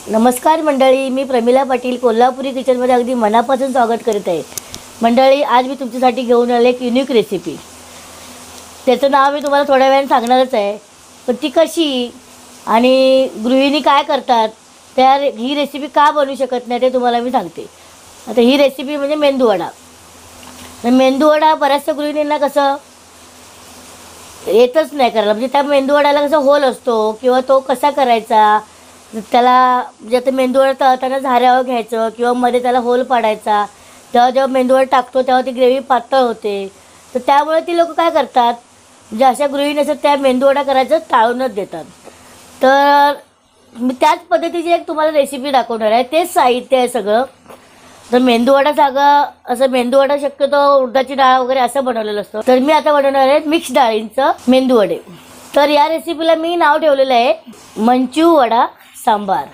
नमस्कार मंडळी, मी प्रमिला पाटील कोल्हापुरी किचनमध्ये अगदी मनापासून स्वागत करत आहे। मंडळी, आज मी तुमच्यासाठी घेऊन आले एक युनिक रेसिपी। त्याचं नाव मी तुम्हाला थोड्या वेळाने सांगणारच आहे, पण ती कशी आणि गृहिणी काय करतात, त्या ही रेसिपी का बनवू शकत नाही ते तुम्हाला मी सांगते। आता ही रेसिपी म्हणजे मेंदूवडा। मेंदूवडा बऱ्याचशा गृहिणींना कसं येतच नाही करायला, म्हणजे त्या मेंदूवड्याला कसं होल असतो किंवा तो कसा करायचा, त्याला म्हणजे आता मेंदूवडा तळताना झाऱ्यावर घ्यायचं किंवा मध्ये त्याला होल पाडायचा, तेव्हा जेव्हा मेंदूवडा टाकतो तेव्हा ती ग्रेव्ही पातळ होते। तर त्यामुळे ती लोक काय करतात, म्हणजे अशा गृहिणी असतात त्या मेंदूवडा करायचं टाळूनच देतात। तर मी त्याच पद्धतीची एक तुम्हाला रेसिपी दाखवणार आहे, तेच साहित्य आहे सगळं। तर मेंदूवडा असं मेंदूवडा शक्यतो उडदाची डाळ वगैरे असं बनवलेलं असतं, तर मी आता बनवणार आहे मिक्स डाळींचं मेंदूवडे। तर या रेसिपीला मी नाव ठेवलेलं आहे मंचू वडा सांबार।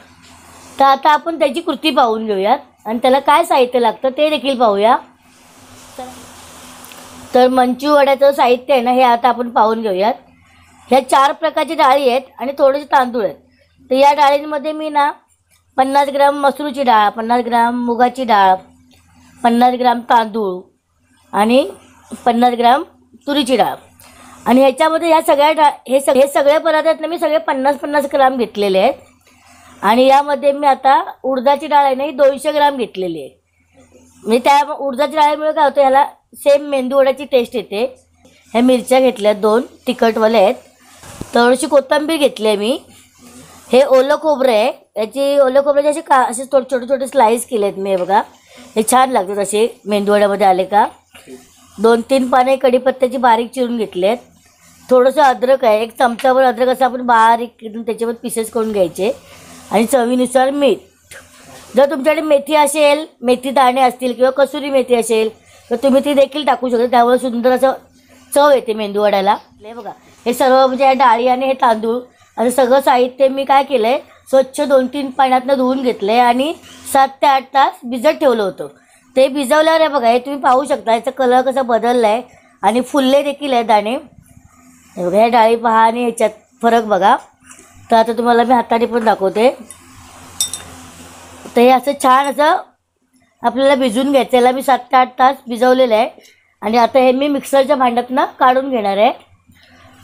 तर आता आपण त्याची कृती पाहून घेऊयात आणि त्याला काय साहित्य लागतं ते देखील पाहूया। तर मंचू वड्याचं साहित्य आहे ना, हे आता आपण पाहून घेऊयात। ह्या 4 प्रकारची डाळी आहेत आणि थोडेसे तांदूळ आहेत। तर या डाळींमध्ये मी ना 50 ग्राम मसूरची डाळ, 50 ग्राम मुगाची डाळ, 50 ग्राम तांदूळ आणि 50 ग्राम तुरीची डाळ, आणि ह्याच्यामध्ये ह्या सगळ्या हे सगळे पदार्थ आहेत ना, मी सगळे 50-50 ग्राम घेतलेले आहेत। आणि यामध्ये मी आता उडदाची डाळ आहे ना, ही 200 ग्राम घेतलेली आहे। म्हणजे त्या उडदाची डाळीमुळे काय होतं, ह्याला सेम मेंदूवड्याची टेस्ट येते। ह्या मिरच्या घेतल्या 2 तिखटवाल्या आहेत, थोडीशी कोथिंबीर घेतली आहे मी। हे ओलं खोबरं आहे, याची ओलं खोबऱ्याचे असे छोटे छोटे स्लाइस केले आहेत मी, हे बघा हे छान लागतात असे मेंदूवड्यामध्ये आले का। 2-3 पाने कढीपत्त्याची बारीक चिरून घेतले आहेत। थोडंसं अद्रक आहे, 1 चमचाभर अद्रक असं आपण बारीक त्याच्यावर पीसेस करून घ्यायचे, आणि चवीनुसार मीठ। जर तुमच्याकडे मेथी असेल, मेथी दाणे असतील किंवा कसुरी मेथी असेल तर तुम्ही ती देखील टाकू शकता, त्यामुळे सुंदर असं चव येते मेंदूवड्याला। हे बघा हे सर्व म्हणजे या डाळी आणि हे तांदूळ असं सगळं साहित्य मी काय केलं आहे, स्वच्छ 2-3 पाण्यातनं धुवून घेतलं आहे आणि 7 ते 8 तास भिजत ठेवलं होतं। ते भिजवल्यावर आहे बघा, हे तुम्ही पाहू शकता याचा कलर कसा बदलला आहे आणि फुलले देखील आहे दाणे। हे बघा हे डाळी पहा आणि ह्याच्यात फरक बघा। तर आता तुम्हाला मी हाताने पण दाखवते। तर हे असं छान असं आपल्याला भिजून घ्यायचं, याला मी 7 ते 8 तास भिजवलेलं आहे। आणि आता हे मी मिक्सरच्या भांड्यातनं काढून घेणार आहे।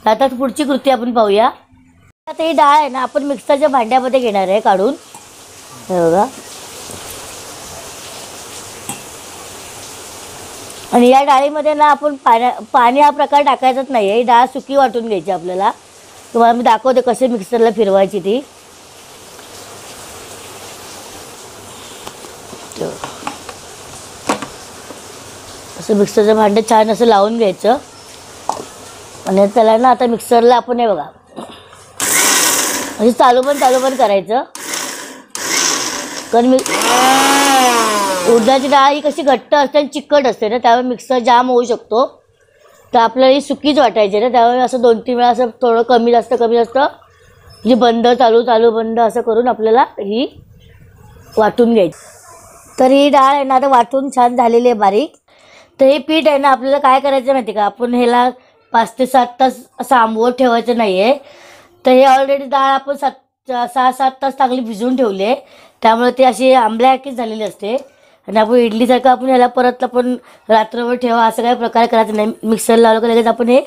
तर आता पुढची कृती आपण पाहूया। आता ही डाळ आहे ना, आपण मिक्सरच्या भांड्यामध्ये घेणार आहे काढून, हे बघा। आणि या डाळीमध्ये ना आपण पाणी हा प्रकार टाकायचाच नाही आहे, ही डाळ सुकी वाटून घ्यायची आपल्याला। तुम्हाला मी दाखवते कसे मिक्सरला फिरवायची ती। असं मिक्सरचं भांडं छान असं लावून घ्यायचं, आणि त्याला ना आता मिक्सरला आपण हे बघा असं चालू पण करायचं। कारण उडदाची डाळ ही कशी घट्ट असते आणि चिकट असते ना, त्यामुळे मिक्सर जाम होऊ शकतो। तर आपल्याला ही सुकीच वाटायची ना, त्यामुळे असं 2-3 वेळा असं थोडं कमी जास्त म्हणजे बंद चालू बंद असं करून आपल्याला ही वाटून घ्यायची। तर ही डाळ आहे ना आता वाटून छान झालेली आहे बारीक। तर हे पीठ आहे ना, आपल्याला काय करायचं माहिती का, आपण ह्याला 5 ते 7 तास असं आंबवत ठेवायचं नाही आहे। तर हे ऑलरेडी डाळ आपण 6-7 तास चांगली भिजवून ठेवली आहे, त्यामुळे ती अशी आंबल्यासारखीच झालेली असते। आणि आपण इडलीसारखं आपण ह्याला परत आपण रात्रभर ठेवा असं काही प्रकार करायचं नाही। मिक्सर लावलं का लगेच आपण हे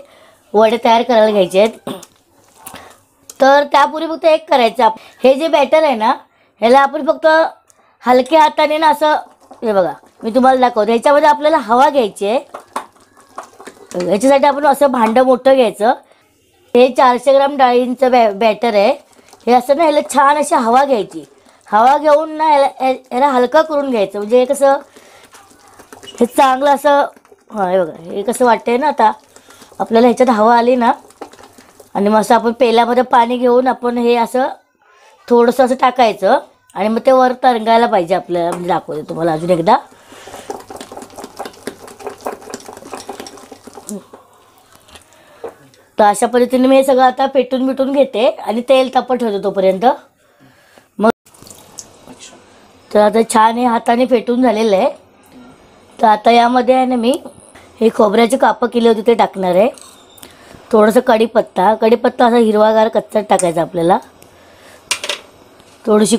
वडे तयार करायला घ्यायचे आहेत। तर त्यापूर्वी फक्त एक करायचं, हे जे बॅटर आहे ना, ह्याला आपण फक्त हलक्या हाताने ना असं, हे बघा मी तुम्हाला दाखवते, ह्याच्यामध्ये आपल्याला हवा घ्यायची आहे। ह्याच्यासाठी आपण असं भांडं मोठं घ्यायचं। हे 400 ग्राम डाळींचं बॅटर आहे। हे असं ना ह्याला छान अशी हवा घ्यायची, हवा घेऊन ना ह्याला हलका करून घ्यायचं, म्हणजे कसं हे चांगलं असं, हां हे बघा हे कसं वाटतंय ना, आता आपल्याला ह्याच्यात हवा आली ना, आणि मग असं आपण पेल्यामध्ये पाणी घेऊन आपण हे असं थोडंसं असं टाकायचं, आणि मग ते वर तरंगायला पाहिजे आपल्याला। म्हणजे दाखवते तुम्हाला अजून एकदा। तर अशा पद्धतीने मी हे सगळं आता पेटून घेते आणि तेल तापत ठेवतो तोपर्यंत। मग तर आता छान हे हाताने फेटून झालेलं आहे। तर आता यामध्ये आहे ना, मी हे खोबऱ्याची कापं केली होती ते टाकणार आहे। थोडंसं कढीपत्ता असा हिरवागार कच्चा टाकायचा आपल्याला। थोडीशी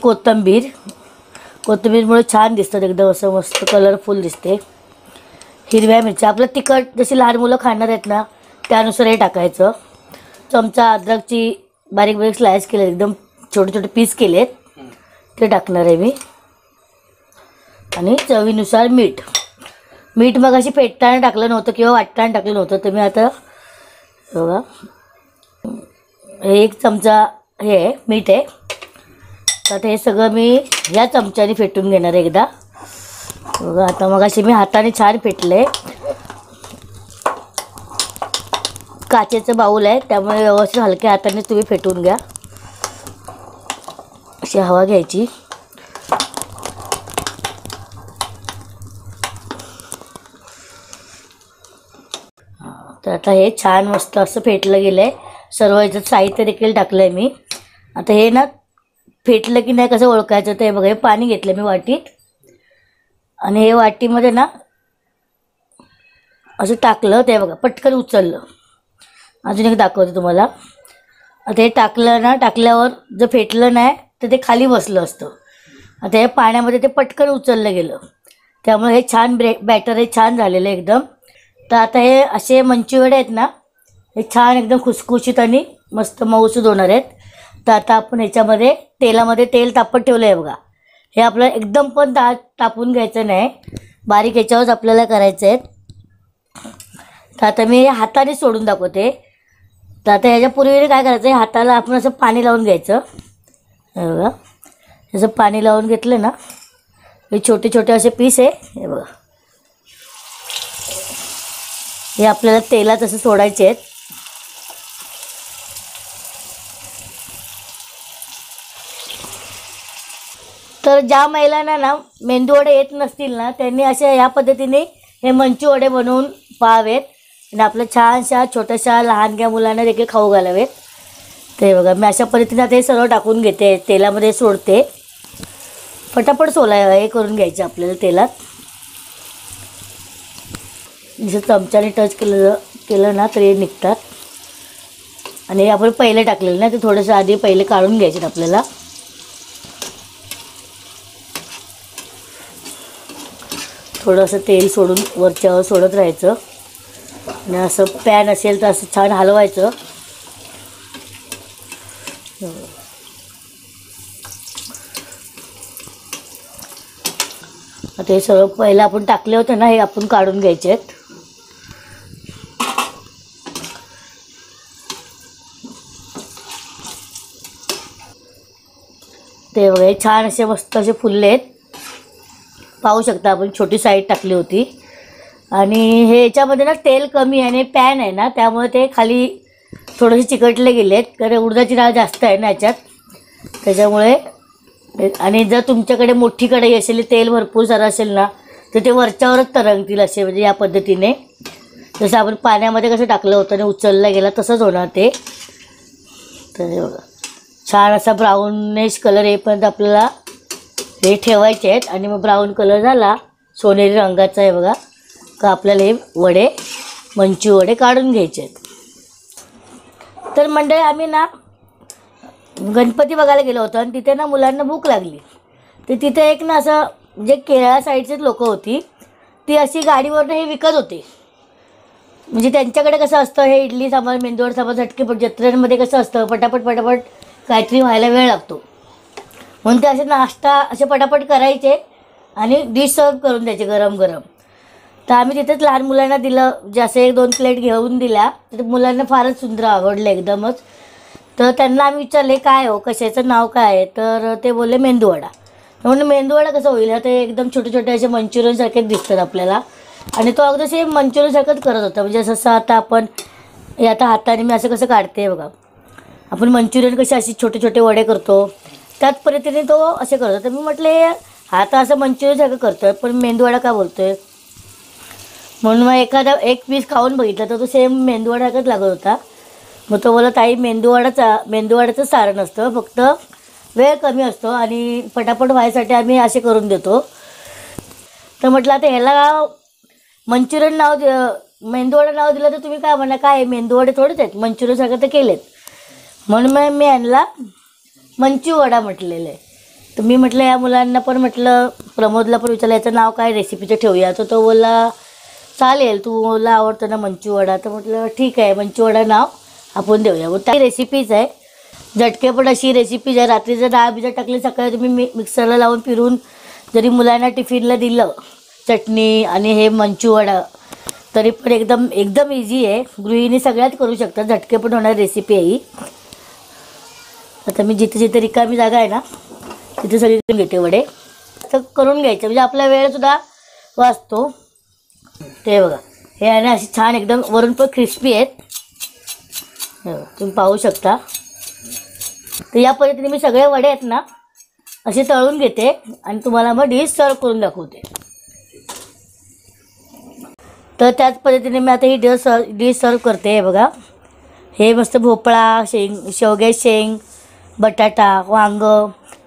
कोथिंबीरमुळे छान दिसतात, एकदम असं मस्त कलरफुल दिसते. हिरव्या मिरच्या, आपलं तिखट जशी लहान मुलं खाणार आहेत ना त्यानुसार हे टाकायचं. चमचा अद्रकची बारीक बारीक स्लाइस केले, एकदम छोटे छोटे पीस केलेत, ते टाकणार आहे मी. आणि चवीनुसार मीठ. मग अशी फेटताना टाकलं नव्हतं किंवा वाटताना टाकलं नव्हतं, तर मी आता बघा हे 1 चमचा हे आहे मीठ आहे. तर हे सगळं मी ह्या चमच्याने फेटून घेणार आहे एकदा. बघा आता मग अशी मी हाताने छान फेटले. काचेचं बाऊल आहे त्यामुळे व्यवस्थित हलक्या हाताने तुम्ही फेटून घ्या. अशी हवा घ्यायची. तर आता हे छान मस्त असं फेटलं गेलं आहे. सर्व याच्यात साहित्य देखील टाकलं आहे मी. आता हे ना फेटलं की नाही कसं ओळखायचं ते बघा. हे पाणी घेतलं मी वाटीत आणि हे वाटीमध्ये ना असं टाकलं, ते बघा पटकन उचललं. अजून एक दाखवते तुम्हाला. आता हे टाकलं ना, टाकल्यावर जर फेटलं नाही तर ते खाली बसलं असतं. आता हे पाण्यामध्ये ते पटकन उचललं गेलं, त्यामुळे हे छान बॅटर हे छान झालेलं आहे एकदम. तर आता हे असे मंचुवडे आहेत ना, हे छान एकदम खुसखुशीत आणि मस्त मऊसूद होणार आहेत. तर आता आपण ह्याच्यामध्ये तेलामध्ये तेल तापत ठेवलं आहे बघा. हे आपल्याला एकदम पण तापून घ्यायचं नाही, बारीक ह्याच्यावरच आपल्याला करायचं आहे. तर आता मी हाताने सोडून दाखवते. तर आता ह्याच्यापूर्वी काय करायचं आहे, हाताला आपण असं पाणी लावून घ्यायचं. हे बघा असं पाणी लावून घेतलं ना, हे छोटे छोटे असे पीस आहे. हे बघा हे आपल्याला तेलात असं सोडायचे आहेत. तर ज्या महिलांना ना मेंदूवडे येत नसतील ना, त्यांनी अशा या पद्धतीने हे मंचुवडे बनवून पाहावेत आणि आपल्या छानशा छोट्याशा लहानग्या मुलांना देखील खाऊ घालावेत. ते बघा मी अशा पद्धतीने आता हे सर्व टाकून घेते, तेलामध्ये सोडते. पटापट हे करून घ्यायचे आपल्याला तेलात. जसं चमच्याने टच केलं ना तरी निघतात. आणि हे आपण पहिले टाकलेलं ना, ते थोडंसं आधी पहिले काढून घ्यायचे आपल्याला. थोडंसं तेल सोडून वरच्यावर सोडत राहायचं आणि असं पॅन असेल तर असं छान हलवायचं. आता हे सर्व पहिलं आपण टाकले होते ना, हे आपण काढून घ्यायचे आहेत. ते बघा छान असे मस्त असे फुलले आहेत. पाहू शकता आपण छोटी साईड टाकली होती. आणि हे याच्यामध्ये ना तेल कमी आहे आणि पॅन आहे ना, त्यामुळे ते खाली थोडेसे चिकटले गेले आहेत, कारण उडदाची डाळ जास्त आहे ना याच्यात, त्याच्यामुळे. आणि जर तुमच्याकडे मोठी कढई असेल, तेल भरपूर सारं असेल ना, तर ते वरच्यावरच तरंगतील असे, म्हणजे या पद्धतीने. जसं आपण पाण्यामध्ये कसं टाकलं होतं आणि उचलला गेला तसंच होणार ते. तर हे बघा छान असा ब्राऊनिश कलर येईपर्यंत आपल्याला हे ठेवायचे आहेत. आणि मग ब्राऊन कलर झाला सोनेरी रंगाचा आहे बघा का, आपल्याला हे मंचुवडे काढून घ्यायचे आहेत. तर मंडळी आम्ही ना गणपती बघायला गेलो होतो आणि तिथे ना मुलांना भूक लागली. तर तिथे एक ना असं म्हणजे केरळा साईडचेच लोकं होती, ती अशी गाडीवरनं हे विकत होते. म्हणजे त्यांच्याकडे कसं असतं, हे इडली सांबार मेंदूवडा सांबार झटकेपट जत्रेमध्ये कसं असतं, पटापट काहीतरी व्हायला वेळ लागतो, म्हणून ते असे नाश्ता असे पटापट करायचे आणि डिश सर्व करून द्यायचे गरम गरम. तर आम्ही तिथेच लहान मुलांना दिलं, जसे 1-2 प्लेट घेऊन दिल्या. तर मुलांना फारच सुंदर आवडलं एकदमच. तर त्यांना आम्ही विचारले काय हो, कशाचं नाव काय आहे, तर ते बोलले मेंदूवडा. म्हणून मेंदूवडा कसं होईल, ते एकदम छोटे छोटे असे मंचुरियनसारखेच दिसतात आपल्याला. आणि तो अगदी सेम मंचुरियनसारखंच करत होता. म्हणजे जसं आता आपण हे आता हाताने मी असं कसं काढते बघा, आपण मंचुरियन कसे असे छोटे छोटे वडे करतो त्याच पद्धतीने तो असे करतो. तर मी म्हटले हा तर असं मंचुरियनसारखं करतो आहे, पण मेंदूवडा का बोलतो आहे. म्हणून मग एक पीस खाऊन बघितलं तर तो सेम मेंदूवडासारखाच लागत होता. मग तो बोला ताई मेंदूवडाचं सारण असतं, फक्त वेळ कमी असतो आणि पटापट व्हायसाठी आम्ही असे करून देतो. तर म्हटलं आता ह्याला मंचुरियन मेंदूवडा नाव दिलं तर तुम्ही काय म्हणा, काय मेंदूवडे थोडेच आहेत, मंचुरियनसारखं तर केलेत. म्हणून मग मी यांना मंचूवडा म्हटलेलं आहे. तर मी म्हटलं या मुलांना पण म्हटलं, प्रमोदला पण विचारलं याचं नाव काय रेसिपीचं ठेवूया. तर तो बोलला चालेल, तुला आवडतं ना मंचू वडा. तर म्हटलं ठीक आहे, मंचू वडा नाव आपण देऊया. मग ती रेसिपीच आहे. झटकेपट अशी रेसिपीज आहे. रात्री जर डाळ भिजत टाकली, सकाळी तुम्ही मिक्सरला लावून फिरून जरी मुलांना टिफिनला दिलं चटणी आणि हे मंचू वडा, तरी पण एकदम एकदम इझी आहे. गृहिणी सगळ्यात करू शकतात. झटकेपट होणारी रेसिपी आहे ही. आता मी जिथे जिथे रिकामी जागा आहे ना तिथे सगळी करून घेते वडे. असं करून घ्यायचं म्हणजे आपला वेळसुद्धा वाचतो. ते बघा, हे आहे ना अशी छान एकदम वरून पण क्रिस्पी आहेत. तुम्ही पाहू शकता. तर या पद्धतीने मी सगळे वडे आहेत ना असे तळून घेते आणि तुम्हाला मग डिश सर्व करून दाखवते. तर त्याच पद्धतीने मी आता ही डिश सर्व करते. हे बघा, हे मस्त भोपळा, शेवग्याची शेंग, बटाटा, वांग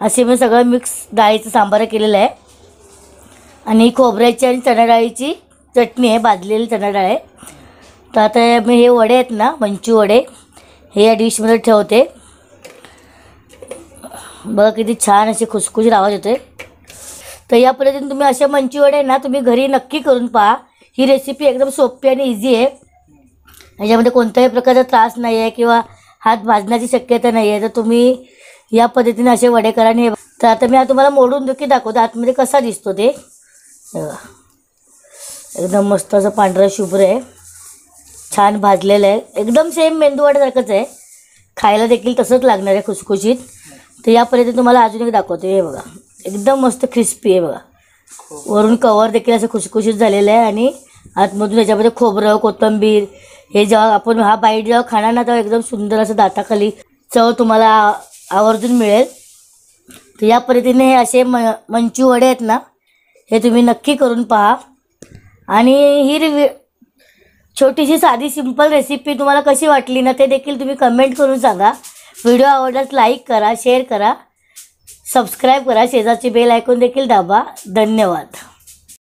असे मी सगळं मिक्स डाळीचं सांबार केलेलं आहे. आणि खोबऱ्याची आणि चणा डाळीची चटणी आहे, भाजलेली चणा डाळ आहे. तर आता मी हे वडे आहेत ना मंचू वडे हे या डिशमध्ये ठेवते. बघा किती छान असे खुसखुशीत आवाज येतोय. तर या पद्धतीने तुम्ही असे मंचू वडे ना तुम्ही घरी नक्की करून पहा. ही रेसिपी एकदम सोपी आणि इझी आहे. याच्यामध्ये कोणत्याही प्रकारचा त्रास नाही आहे किंवा हात भाजण्याची शक्यता नाही आहे. तर तुम्ही या पद्धतीने असे वडे करा. आणि तर आता मी तुम्हाला मोडून देखील दाखवते आतमध्ये कसा दिसतो ते. एकदम मस्त असं पांढरं शुभ्र आहे, छान भाजलेलं आहे. एकदम सेम मेंदूवड्यासारखंच आहे. खायला देखील तसंच लागणार आहे खुसखुशीत. तर या पद्धतीने तुम्हाला अजून एक दाखवते. हे बघा, एकदम मस्त क्रिस्पी आहे बघा. वरून कवर देखील असं खुसखुशीत झालेलं आहे आणि आतमधून याच्यामध्ये खोबरं, कोथिंबीर हे जेव्हा आपण हा बाईट जेव्हा खाणार ना तेव्हा एकदम सुंदर असं दाताखाली चव तुम्हाला आवर्जून मिळेल. तर या पद्धतीने हे असे मंचू वडे आहेत ना हे तुम्ही नक्की करून पहा. आणि ही छोटीशी साधी सिंपल रेसिपी तुम्हाला कशी वाटली ना ते देखील तुम्ही कमेंट करून सांगा. व्हिडिओ आवडल्यास लाईक करा, शेअर करा, सबस्क्राईब करा, शेजारची बेल आयकॉन देखील दाबा. धन्यवाद.